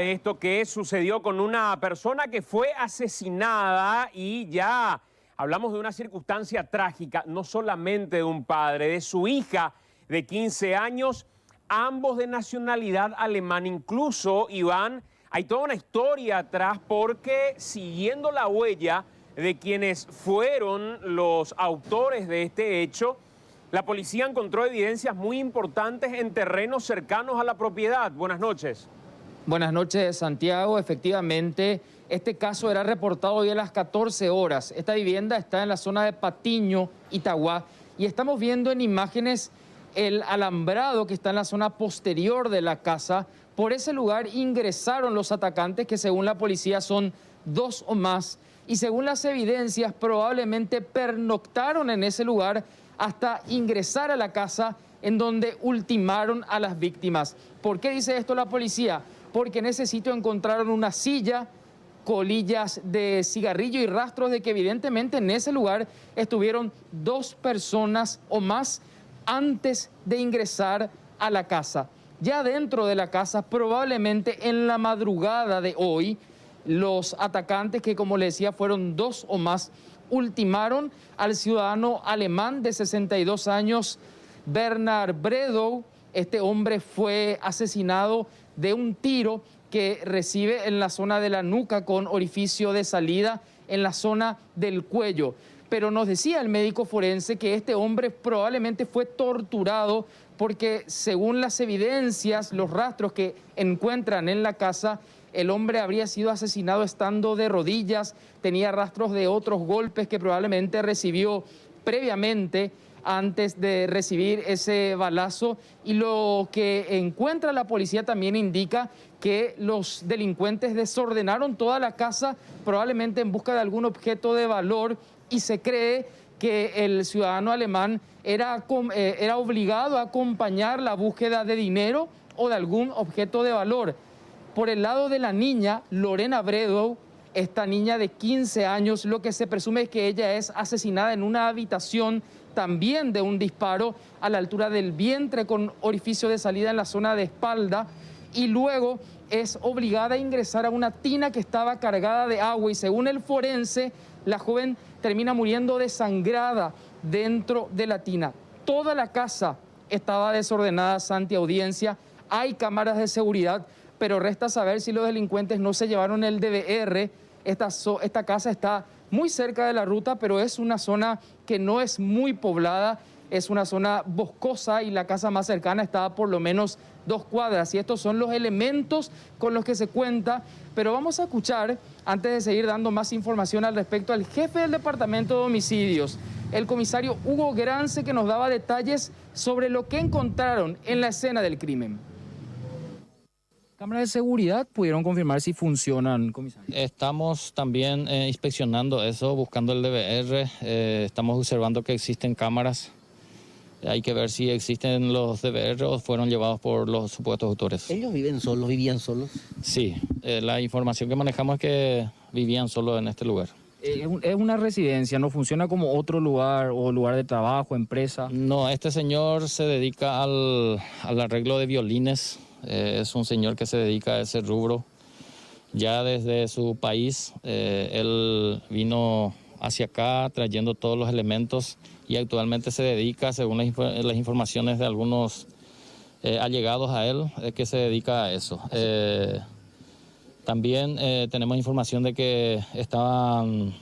esto que sucedió con una persona que fue asesinada y ya hablamos de una circunstancia trágica, no solamente de un padre, de su hija de 15 años, ambos de nacionalidad alemana. Incluso, Iván, hay toda una historia atrás porque siguiendo la huella de quienes fueron los autores de este hecho, la policía encontró evidencias muy importantes en terrenos cercanos a la propiedad. Buenas noches. Buenas noches, Santiago. Efectivamente, este caso era reportado hoy a las 14 horas. Esta vivienda está en la zona de Patiño, Itagua, y estamos viendo en imágenes el alambrado que está en la zona posterior de la casa. Por ese lugar ingresaron los atacantes, que según la policía son 2 o más, y según las evidencias probablemente pernoctaron en ese lugar hasta ingresar a la casa, en donde ultimaron a las víctimas. ¿Por qué dice esto la policía? Porque en ese sitio encontraron una silla, colillas de cigarrillo y rastros de que evidentemente en ese lugar estuvieron 2 personas o más antes de ingresar a la casa. Ya dentro de la casa, probablemente en la madrugada de hoy, los atacantes, que como le decía fueron 2 o más, ultimaron al ciudadano alemán de 62 años, Bernhard Bredow. Este hombre fue asesinado de un tiro que recibe en la zona de la nuca con orificio de salida en la zona del cuello. Pero nos decía el médico forense que este hombre probablemente fue torturado porque según las evidencias, los rastros que encuentran en la casa, el hombre habría sido asesinado estando de rodillas, tenía rastros de otros golpes que probablemente recibió previamente antes de recibir ese balazo, y lo que encuentra la policía también indica que los delincuentes desordenaron toda la casa, probablemente en busca de algún objeto de valor, y se cree que el ciudadano alemán era obligado a acompañar la búsqueda de dinero o de algún objeto de valor. Por el lado de la niña, Lorena Bredow, esta niña de 15 años, lo que se presume es que ella es asesinada en una habitación también de un disparo a la altura del vientre con orificio de salida en la zona de espalda, y luego es obligada a ingresar a una tina que estaba cargada de agua, y según el forense, la joven termina muriendo desangrada dentro de la tina. Toda la casa estaba desordenada, Santi, audiencia, hay cámaras de seguridad, pero resta saber si los delincuentes no se llevaron el DVR. Esta casa está muy cerca de la ruta, pero es una zona que no es muy poblada, es una zona boscosa y la casa más cercana está a por lo menos 2 cuadras. Y estos son los elementos con los que se cuenta, pero vamos a escuchar, antes de seguir dando más información al respecto, al jefe del Departamento de Homicidios, el comisario Hugo Grance, que nos daba detalles sobre lo que encontraron en la escena del crimen. ¿Cámaras de seguridad pudieron confirmar si funcionan, comisario? Estamos también inspeccionando eso, buscando el DVR. Estamos observando que existen cámaras. Hay que ver si existen los DVR o fueron llevados por los supuestos autores. ¿Ellos viven solos, vivían solos? Sí, la información que manejamos es que vivían solos en este lugar. ¿Es una residencia? ¿No funciona como otro lugar o lugar de trabajo, empresa? No, este señor se dedica al arreglo de violines. Es un señor que se dedica a ese rubro. Ya desde su país, él vino hacia acá trayendo todos los elementos y actualmente se dedica, según las informaciones de algunos allegados a él, que se dedica a eso. También tenemos información de que estaban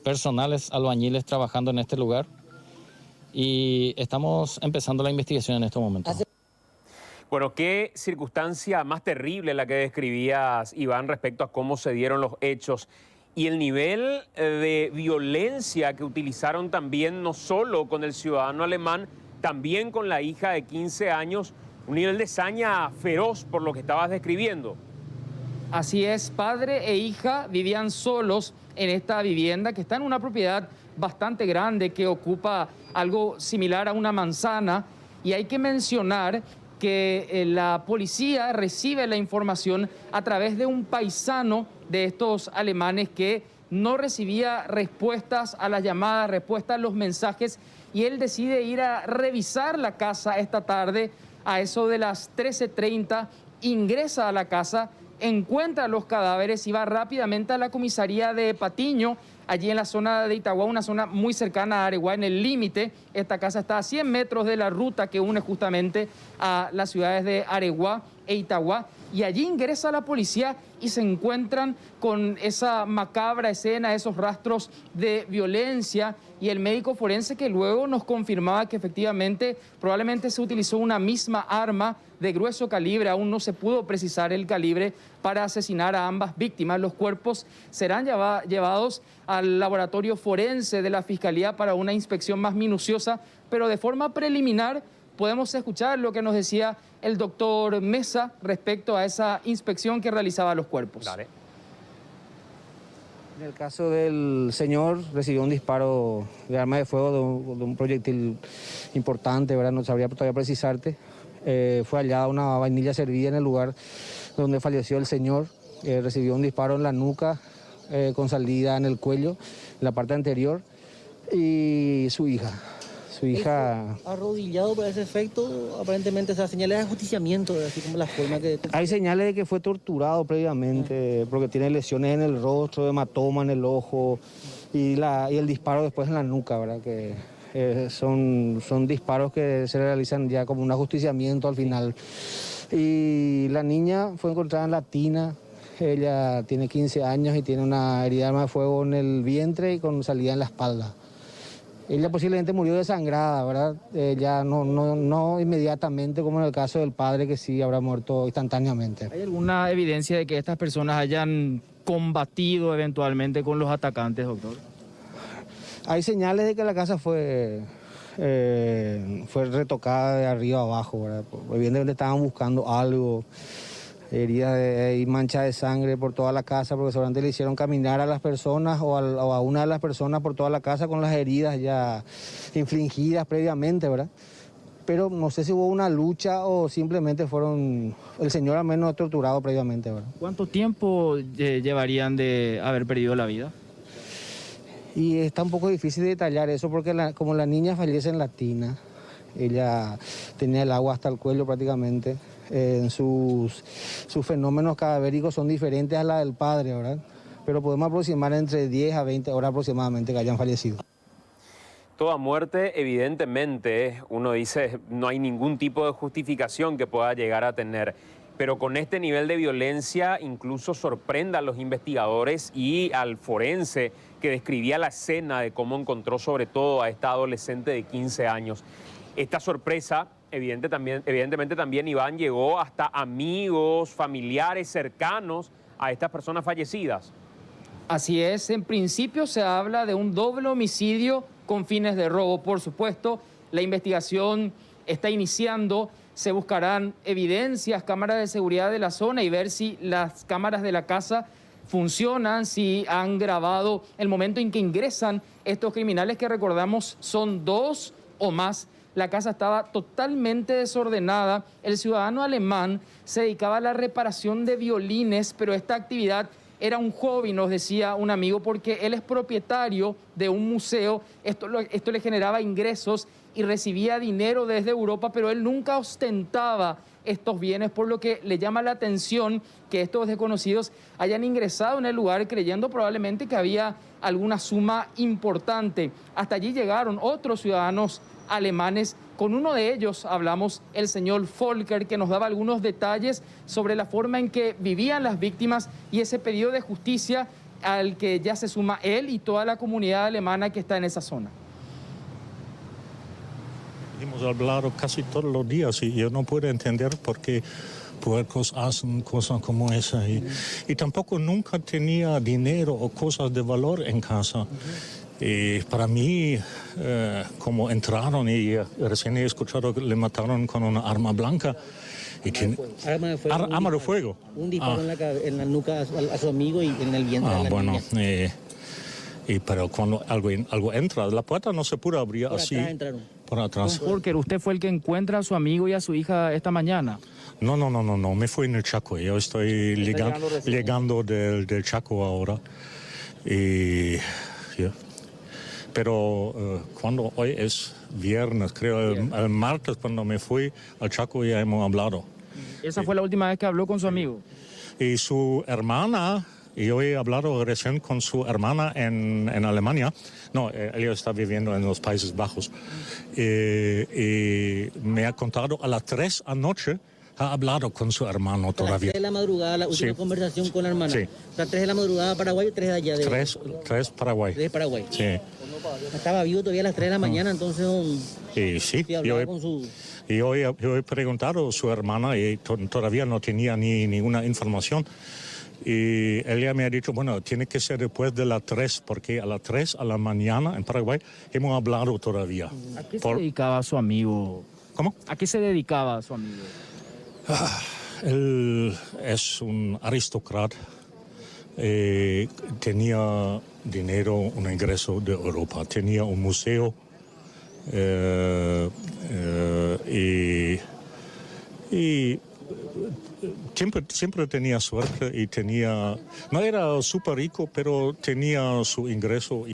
personales albañiles trabajando en este lugar y estamos empezando la investigación en estos momentos. Bueno, qué circunstancia más terrible la que describías, Iván, respecto a cómo se dieron los hechos y el nivel de violencia que utilizaron también, no solo con el ciudadano alemán, también con la hija de 15 años, un nivel de saña feroz por lo que estabas describiendo. Así es, padre e hija vivían solos en esta vivienda que está en una propiedad bastante grande que ocupa algo similar a una manzana, y hay que mencionar que la policía recibe la información a través de un paisano de estos alemanes que no recibía respuestas a las llamadas, respuestas a los mensajes, y él decide ir a revisar la casa esta tarde a eso de las 13:30 ingresa a la casa, encuentra los cadáveres y va rápidamente a la comisaría de Patiño, allí en la zona de Itagua, una zona muy cercana a Areguá, en el límite. Esta casa está a 100 metros de la ruta que une justamente a las ciudades de Areguá e Itagua. Y allí ingresa la policía y se encuentran con esa macabra escena, esos rastros de violencia, y el médico forense que luego nos confirmaba que efectivamente probablemente se utilizó una misma arma de grueso calibre, aún no se pudo precisar el calibre, para asesinar a ambas víctimas. Los cuerpos serán llevados al laboratorio forense de la Fiscalía para una inspección más minuciosa, pero de forma preliminar podemos escuchar lo que nos decía el doctor Mesa respecto a esa inspección que realizaba los cuerpos. Dale. En el caso del señor, recibió un disparo de arma de fuego, de un proyectil importante, ¿verdad? No sabría todavía precisarte. Fue hallada una vainilla servida en el lugar donde falleció el señor. Recibió un disparo en la nuca, con salida en el cuello, en la parte anterior, y su hija. Su hija... Arrodillado para ese efecto, aparentemente, o sea, señales de ajusticiamiento, así como la forma que... Hay señales de que fue torturado previamente, porque tiene lesiones en el rostro, hematoma en el ojo, y el disparo después en la nuca, ¿verdad? Que son disparos que se realizan ya como un ajusticiamiento al final. Y la niña fue encontrada en la tina. Ella tiene 15 años y tiene una herida de arma de fuego en el vientre y con salida en la espalda. Ella posiblemente murió desangrada, ¿verdad? Ya no inmediatamente, como en el caso del padre, que sí habrá muerto instantáneamente. ¿Hay alguna evidencia de que estas personas hayan combatido eventualmente con los atacantes, doctor? Hay señales de que la casa fue retocada de arriba a abajo, ¿verdad? Evidentemente estaban buscando algo, heridas y manchas de sangre por toda la casa, porque seguramente le hicieron caminar a las personas o a una de las personas por toda la casa con las heridas ya infligidas previamente, ¿verdad? Pero no sé si hubo una lucha o simplemente el señor al menos torturado previamente, ¿verdad? ¿Cuánto tiempo llevarían de haber perdido la vida? Y está un poco difícil de detallar eso porque como la niña fallece en la tina, ella tenía el agua hasta el cuello prácticamente. Sus fenómenos cadavéricos son diferentes a la del padre, ¿verdad? Pero podemos aproximar entre 10 a 20 horas aproximadamente que hayan fallecido. Toda muerte, evidentemente, uno dice, no hay ningún tipo de justificación que pueda llegar a tener. Pero con este nivel de violencia incluso sorprende a los investigadores y al forense que describía la escena de cómo encontró sobre todo a esta adolescente de 15 años. Esta sorpresa, evidentemente también, Iván, llegó hasta amigos, familiares cercanos a estas personas fallecidas. Así es, en principio se habla de un doble homicidio con fines de robo. Por supuesto, la investigación está iniciando, se buscarán evidencias, cámaras de seguridad de la zona y ver si las cámaras de la casa funcionan, si han grabado el momento en que ingresan estos criminales, que recordamos son 2 o más. La casa estaba totalmente desordenada. El ciudadano alemán se dedicaba a la reparación de violines, pero esta actividad era un hobby, nos decía un amigo, porque él es propietario de un museo. Esto le generaba ingresos y recibía dinero desde Europa, pero él nunca ostentaba estos bienes, por lo que le llama la atención que estos desconocidos hayan ingresado en el lugar creyendo probablemente que había alguna suma importante. Hasta allí llegaron otros ciudadanos alemanes. Con uno de ellos hablamos, el señor Volker, que nos daba algunos detalles sobre la forma en que vivían las víctimas y ese pedido de justicia al que ya se suma él y toda la comunidad alemana que está en esa zona. Hemos hablado casi todos los días y yo no puedo entender por qué puercos hacen cosas como esa. Y tampoco nunca tenía dinero o cosas de valor en casa. Y para mí, como entraron y recién he escuchado que le mataron con una arma blanca. Arma de fuego. Un disparo en la nuca a su amigo y en el vientre de la niña. Pero cuando algo entra, la puerta no se puede abrir así. Atrás entraron. Por atrás. Volker, ¿usted fue el que encuentra a su amigo y a su hija esta mañana? No, me fui en el Chaco. Yo estoy llegando del Chaco ahora. Pero cuando hoy es viernes, creo, el martes cuando me fui al Chaco ya hemos hablado. Esa fue la última vez que habló con su amigo. Y su hermana, yo he hablado recién con su hermana en Alemania. No, ella está viviendo en los Países Bajos. Y me ha contado a las 3 anoche, ha hablado con su hermano todavía. A las 3 de la madrugada, la última conversación con la hermana. Sí. O sea, 3 de la madrugada Paraguay y 3 de allá. 3 Paraguay. De Paraguay. Sí. Estaba vivo todavía a las 3 de la mañana, entonces Y sí, hablaba con su... yo he preguntado a su hermana y todavía no tenía ninguna información. Y ella me ha dicho, bueno, tiene que ser después de las 3, porque a las 3 a la mañana en Paraguay hemos hablado todavía. ¿A qué se dedicaba su amigo? ¿Cómo? ¿A qué se dedicaba su amigo? Él es un aristócrata. Tenía dinero, un ingreso de Europa. Tenía un museo y siempre tenía suerte y no era súper rico, pero tenía su ingreso.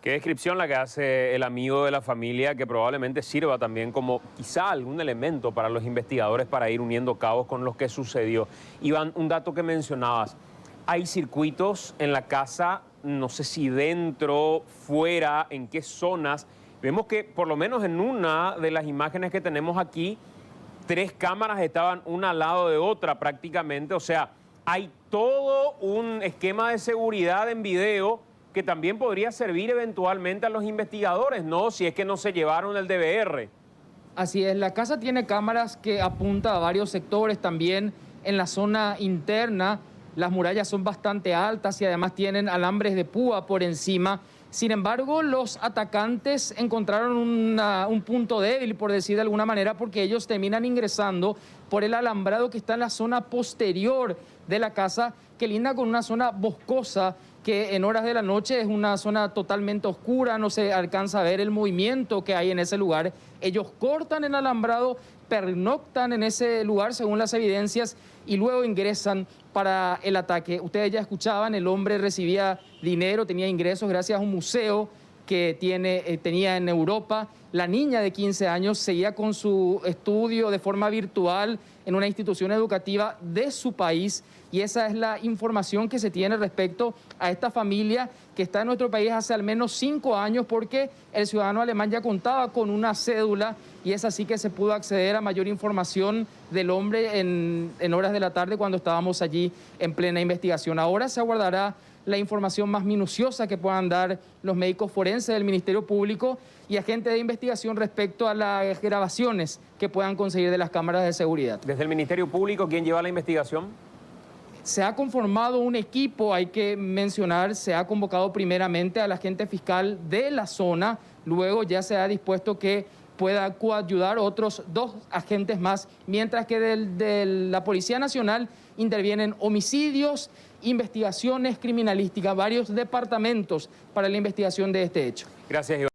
Qué descripción la que hace el amigo de la familia, que probablemente sirva también como quizá algún elemento para los investigadores para ir uniendo cabos con lo que sucedió. Iván, un dato que mencionabas, hay circuitos en la casa, no sé si dentro, fuera, en qué zonas. Vemos que por lo menos en una de las imágenes que tenemos aquí, 3 cámaras estaban una al lado de otra prácticamente. O sea, hay todo un esquema de seguridad en video que también podría servir eventualmente a los investigadores, ¿no? Si es que no se llevaron el DVR. Así es, la casa tiene cámaras que apuntan a varios sectores, también en la zona interna. Las murallas son bastante altas y además tienen alambres de púa por encima. Sin embargo, los atacantes encontraron un punto débil, por decir de alguna manera, porque ellos terminan ingresando por el alambrado que está en la zona posterior de la casa, que linda con una zona boscosa, que en horas de la noche es una zona totalmente oscura, no se alcanza a ver el movimiento que hay en ese lugar. Ellos cortan el alambrado, pernoctan en ese lugar según las evidencias y luego ingresan para el ataque. Ustedes ya escuchaban, el hombre recibía dinero, tenía ingresos gracias a un museo que tenía en Europa. La niña de 15 años seguía con su estudio de forma virtual en una institución educativa de su país, y esa es la información que se tiene respecto a esta familia que está en nuestro país hace al menos 5 años, porque el ciudadano alemán ya contaba con una cédula y es así que se pudo acceder a mayor información del hombre en horas de la tarde cuando estábamos allí en plena investigación. Ahora se aguardará la información más minuciosa que puedan dar los médicos forenses del Ministerio Público y agentes de investigación respecto a las grabaciones que puedan conseguir de las cámaras de seguridad. Desde el Ministerio Público, ¿quién lleva la investigación? Se ha conformado un equipo, hay que mencionar, se ha convocado primeramente al agente fiscal de la zona, luego ya se ha dispuesto que pueda coayudar otros 2 agentes más, mientras que de la Policía Nacional intervienen homicidios, investigaciones criminalísticas, varios departamentos para la investigación de este hecho. Gracias, Iván.